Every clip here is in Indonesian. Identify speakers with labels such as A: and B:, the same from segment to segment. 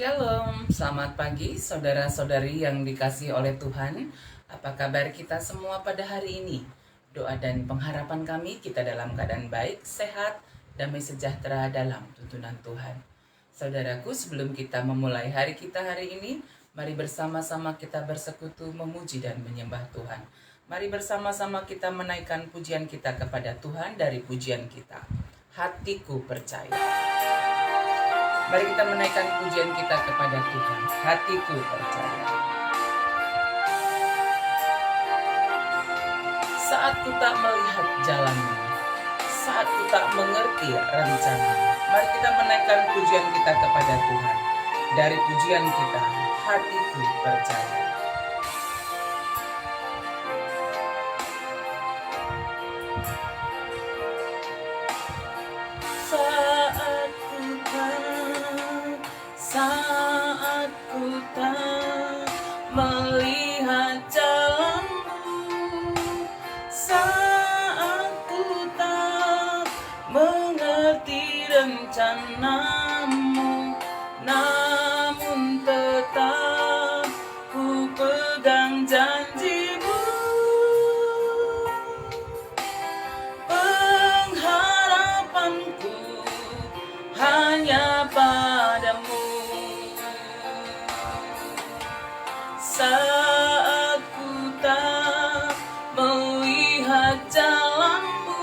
A: Shalom, selamat pagi saudara-saudari yang dikasihi oleh Tuhan. Apa kabar kita semua pada hari ini? Doa dan pengharapan kami kita dalam keadaan baik, sehat, damai sejahtera dalam tuntunan Tuhan. Saudaraku, sebelum kita memulai hari kita hari ini, mari bersama-sama kita bersekutu memuji dan menyembah Tuhan. Mari bersama-sama kita menaikkan pujian kita kepada Tuhan dari pujian kita. Hatiku percaya. Mari kita menaikkan pujian kita kepada Tuhan. Hatiku percaya. Saat ku tak melihat jalanmu, saat ku tak mengerti rencana, mari kita menaikkan pujian kita kepada Tuhan. Dari pujian kita, hatiku percaya. Saat ku tak melihat jalanmu, saat ku tak mengerti rencanamu, namun tetap ku pegang janjimu. Pengharapanku hanya padamu. Saat ku tak melihat jalanmu,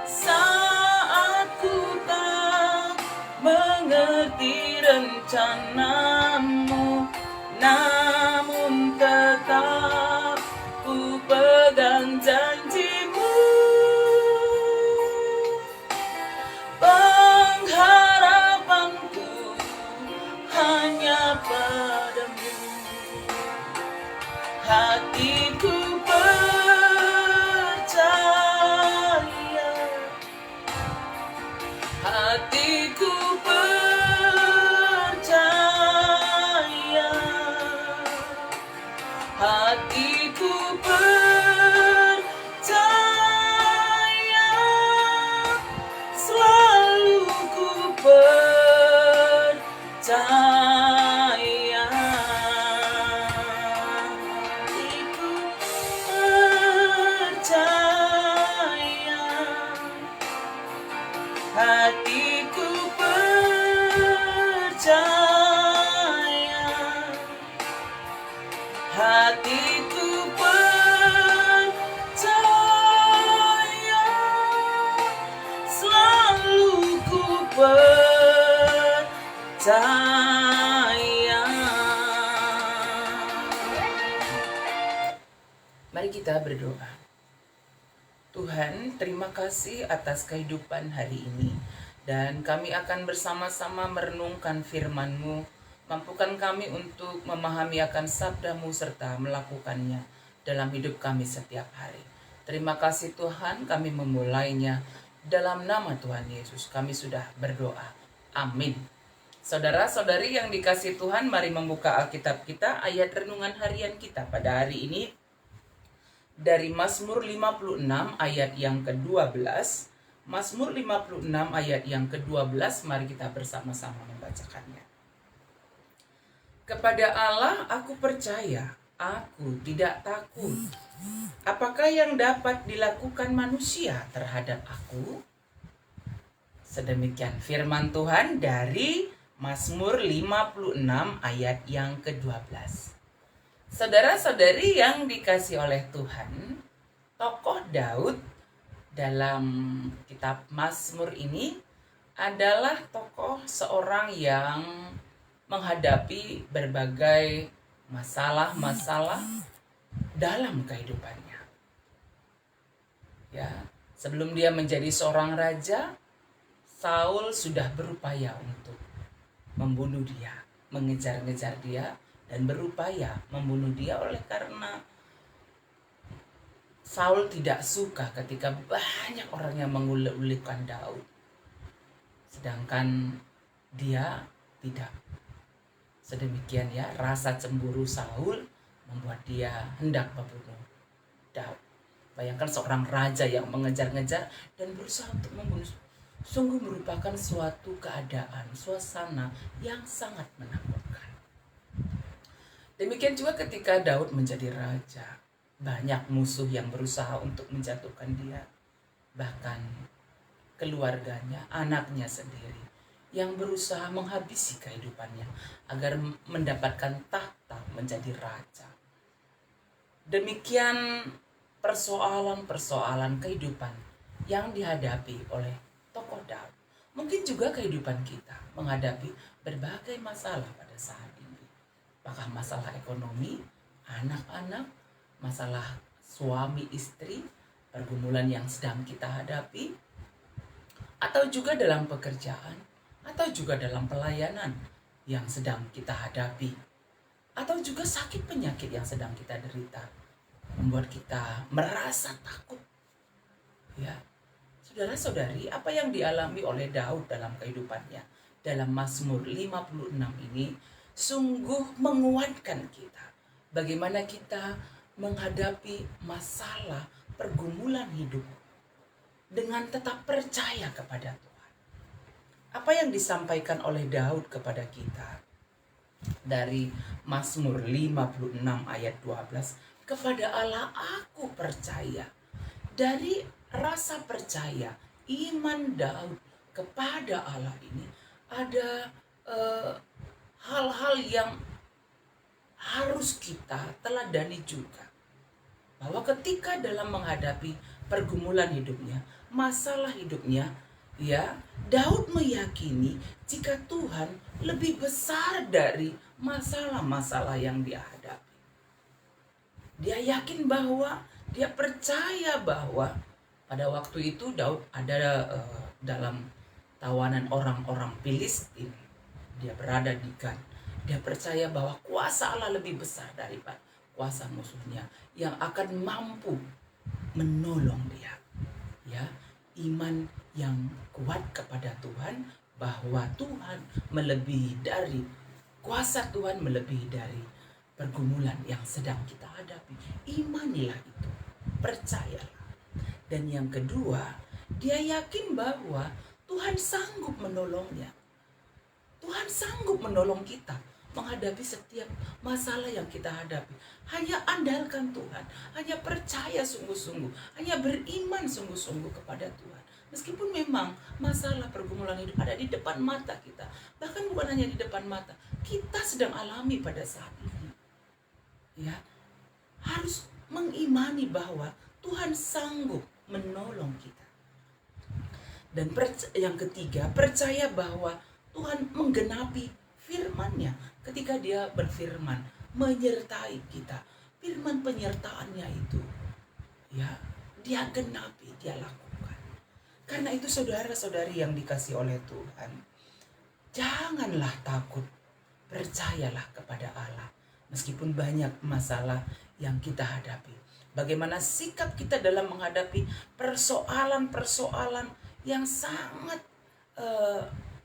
A: saat ku tak mengerti rencanamu, namun tetap ku pegang janjimu. Pengharapanku hanya padamu. Hatiku percaya, hatiku percaya, hatiku percaya, selalu ku percaya. Hatiku percaya, hatiku percaya, selalu ku percaya. Mari kita berdoa. Tuhan, terima kasih atas kehidupan hari ini. Dan kami akan bersama-sama merenungkan firman-Mu. Mampukan kami untuk memahami akan sabda-Mu serta melakukannya dalam hidup kami setiap hari. Terima kasih Tuhan, kami memulainya. Dalam nama Tuhan Yesus kami sudah berdoa. Amin. Saudara-saudari yang dikasihi Tuhan, mari membuka Alkitab kita, ayat renungan harian kita pada hari ini. Dari Mazmur 56 ayat yang ke-12. Mazmur 56 ayat yang ke-12, mari kita bersama-sama membacakannya. Kepada Allah aku percaya, aku tidak takut. Apakah yang dapat dilakukan manusia terhadap aku? Sedemikian firman Tuhan dari Mazmur 56 ayat yang ke-12. Saudara-saudari yang dikasihi oleh Tuhan, tokoh Daud dalam kitab Mazmur ini adalah tokoh seorang yang menghadapi berbagai masalah-masalah dalam kehidupannya. Ya, sebelum dia menjadi seorang raja, Saul sudah berupaya untuk membunuh dia, mengejar-ngejar dia, dan berupaya membunuh dia oleh karena Saul tidak suka ketika banyak orang yang mengulek-ulekkan Daud. Sedangkan dia tidak. Sedemikian ya, rasa cemburu Saul membuat dia hendak membunuh Daud. Bayangkan seorang raja yang mengejar-ngejar dan berusaha untuk membunuh sungguh merupakan suatu keadaan, suasana yang sangat menakutkan. Demikian juga ketika Daud menjadi raja, banyak musuh yang berusaha untuk menjatuhkan dia, bahkan keluarganya, anaknya sendiri yang berusaha menghabisi kehidupannya agar mendapatkan tahta menjadi raja. Demikian persoalan-persoalan kehidupan yang dihadapi oleh tokoh Daud. Mungkin juga kehidupan kita menghadapi berbagai masalah pada saat ini. Apakah masalah ekonomi, anak-anak, masalah suami istri, pergumulan yang sedang kita hadapi, atau juga dalam pekerjaan, atau juga dalam pelayanan yang sedang kita hadapi, atau juga sakit penyakit yang sedang kita derita, membuat kita merasa takut. Ya, saudara-saudari, apa yang dialami oleh Daud dalam kehidupannya dalam Mazmur 56 ini sungguh menguatkan kita. Bagaimana kita menghadapi masalah pergumulan hidup dengan tetap percaya kepada Tuhan. Apa yang disampaikan oleh Daud kepada kita dari Mazmur 56 ayat 12, kepada Allah aku percaya. Dari rasa percaya, iman Daud kepada Allah ini ada hal-hal yang harus kita teladani juga. Bahwa ketika dalam menghadapi pergumulan hidupnya, masalah hidupnya, ya, Daud meyakini jika Tuhan lebih besar dari masalah-masalah yang dia hadapi. Dia yakin bahwa, dia percaya bahwa pada waktu itu Daud ada dalam tawanan orang-orang Filistin. Dia berada di Gan. Dia percaya bahwa kuasa Allah lebih besar daripada kuasa musuhnya yang akan mampu menolong dia. Ya, iman yang kuat kepada Tuhan bahwa Tuhan melebihi dari kuasa Tuhan, melebihi dari pergumulan yang sedang kita hadapi. Imanilah itu, percayalah. Dan yang kedua, dia yakin bahwa Tuhan sanggup menolongnya. Tuhan sanggup menolong kita menghadapi setiap masalah yang kita hadapi. Hanya andalkan Tuhan, hanya percaya sungguh-sungguh, hanya beriman sungguh-sungguh kepada Tuhan. Meskipun memang masalah pergumulan hidup ada di depan mata kita, bahkan bukan hanya di depan mata, kita sedang alami pada saat ini. Ya, harus mengimani bahwa Tuhan sanggup menolong kita. Dan yang ketiga, percaya bahwa Tuhan menggenapi firman-Nya ketika dia berfirman, menyertai kita. Firman penyertaannya itu, ya, dia genapi, dia lakukan. Karena itu saudara-saudari yang dikasihi oleh Tuhan, janganlah takut, percayalah kepada Allah. Meskipun banyak masalah yang kita hadapi, bagaimana sikap kita dalam menghadapi persoalan-persoalan yang sangat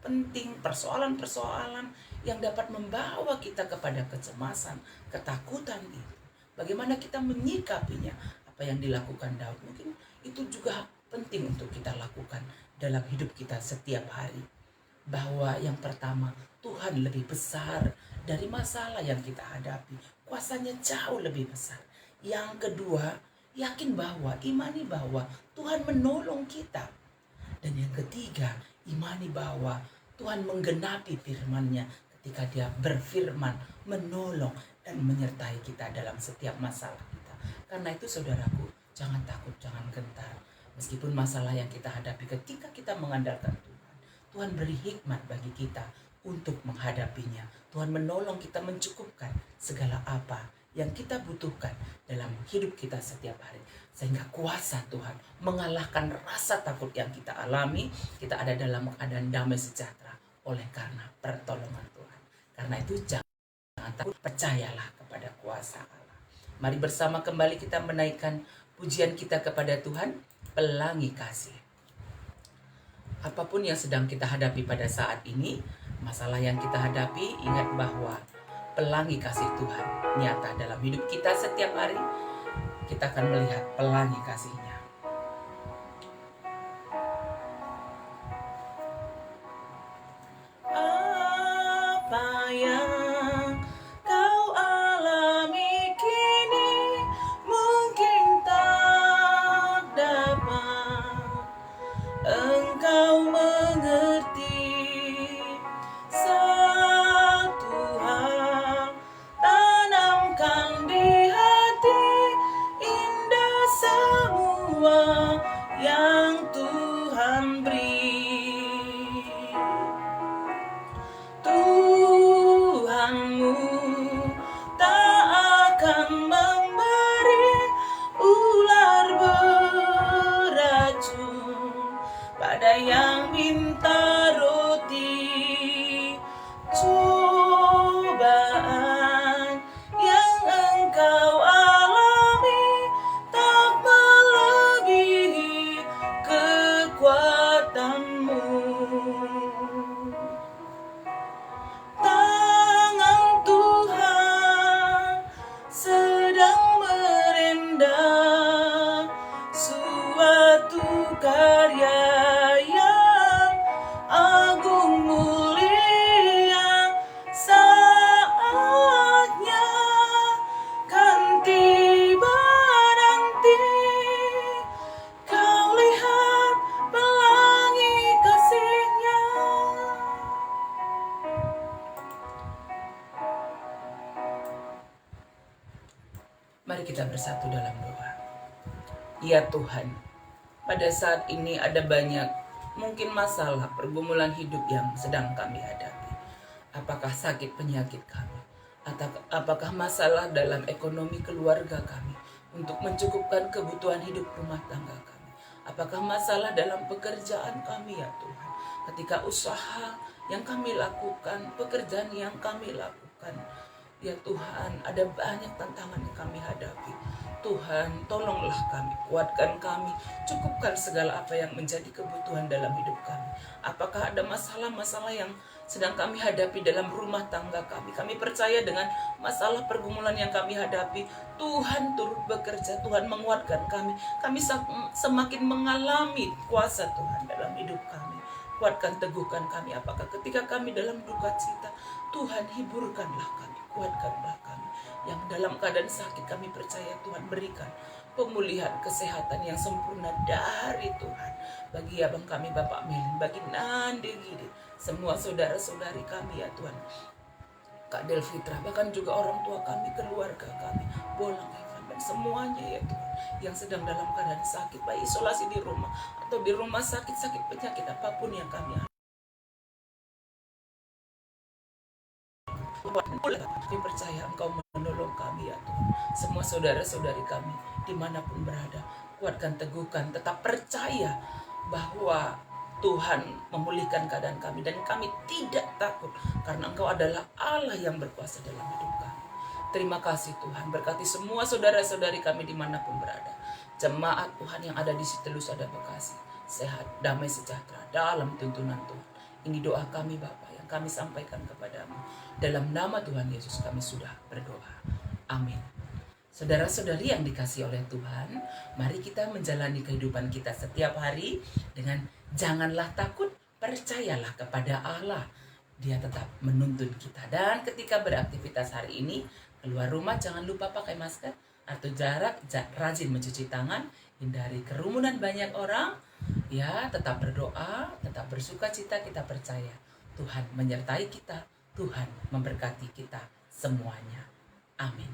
A: penting, persoalan-persoalan yang dapat membawa kita kepada kecemasan, ketakutan itu. Bagaimana kita menyikapinya? Apa yang dilakukan Daud mungkin itu juga penting untuk kita lakukan dalam hidup kita setiap hari. Bahwa yang pertama, Tuhan lebih besar dari masalah yang kita hadapi. Kuasanya jauh lebih besar. Yang kedua, yakin bahwa, imani bahwa Tuhan menolong kita. Dan yang ketiga, imani bahwa Tuhan menggenapi firman-Nya ketika dia berfirman, menolong dan menyertai kita dalam setiap masalah kita. Karena itu saudaraku, jangan takut, jangan gentar. Meskipun masalah yang kita hadapi, ketika kita mengandalkan Tuhan, Tuhan beri hikmat bagi kita untuk menghadapinya. Tuhan menolong kita mencukupkan segala apa yang kita butuhkan dalam hidup kita setiap hari. Sehingga kuasa Tuhan mengalahkan rasa takut yang kita alami. Kita ada dalam keadaan damai sejahtera oleh karena pertolongan Tuhan. Karena itu jangan takut, percayalah kepada kuasa Allah. Mari bersama kembali kita menaikkan pujian kita kepada Tuhan, Pelangi Kasih. Apapun yang sedang kita hadapi pada saat ini, masalah yang kita hadapi, ingat bahwa pelangi kasih Tuhan nyata dalam hidup kita setiap hari. Kita akan melihat pelangi kasih-Nya. Mari kita bersatu dalam doa. Ya Tuhan, pada saat ini ada banyak mungkin masalah pergumulan hidup yang sedang kami hadapi. Apakah sakit penyakit kami, atau apakah masalah dalam ekonomi keluarga kami untuk mencukupkan kebutuhan hidup rumah tangga kami. Apakah masalah dalam pekerjaan kami ya Tuhan, ketika usaha yang kami lakukan, pekerjaan yang kami lakukan. Ya Tuhan, ada banyak tantangan yang kami hadapi. Tuhan, tolonglah kami, kuatkan kami, cukupkan segala apa yang menjadi kebutuhan dalam hidup kami. Apakah ada masalah-masalah yang sedang kami hadapi dalam rumah tangga kami? Kami percaya dengan masalah pergumulan yang kami hadapi, Tuhan turut bekerja, Tuhan menguatkan kami. Kami semakin mengalami kuasa Tuhan dalam hidup kami. Kuatkan, teguhkan kami. Apakah ketika kami dalam duka cita, Tuhan hiburkanlah kami, kuatkanlah kami. Yang dalam keadaan sakit, kami percaya Tuhan berikan pemulihan kesehatan yang sempurna dari Tuhan. Bagi abang kami Bapak Melin, bagi Nande Gide, semua saudara-saudari kami ya Tuhan, Kak Delfitra, bahkan juga orang tua kami, keluarga kami, Bolang Evan, dan semuanya ya Tuhan, yang sedang dalam keadaan sakit, baik isolasi di rumah atau di rumah sakit penyakit apapun yang kami kami percaya Engkau menolong kami ya Tuhan. Semua saudara-saudari kami dimanapun berada, kuatkan, teguhkan, tetap percaya bahwa Tuhan memulihkan keadaan kami, dan kami tidak takut karena Engkau adalah Allah yang berkuasa dalam hidup kami. Terima kasih Tuhan, berkati semua saudara-saudari kami dimanapun berada. Jemaat Tuhan yang ada di Sitelus ada Bekasi, sehat, damai, sejahtera dalam tuntunan Tuhan. Ini doa kami Bapa yang kami sampaikan kepadamu. Dalam nama Tuhan Yesus kami sudah berdoa. Amin. Saudara-saudari yang dikasihi oleh Tuhan, mari kita menjalani kehidupan kita setiap hari dengan janganlah takut, percayalah kepada Allah. Dia tetap menuntun kita. Dan ketika beraktivitas hari ini, keluar rumah jangan lupa pakai masker atau jarak, rajin mencuci tangan, hindari kerumunan banyak orang. Ya, tetap berdoa, tetap bersuka cita, kita percaya Tuhan menyertai kita, Tuhan memberkati kita semuanya. Amin.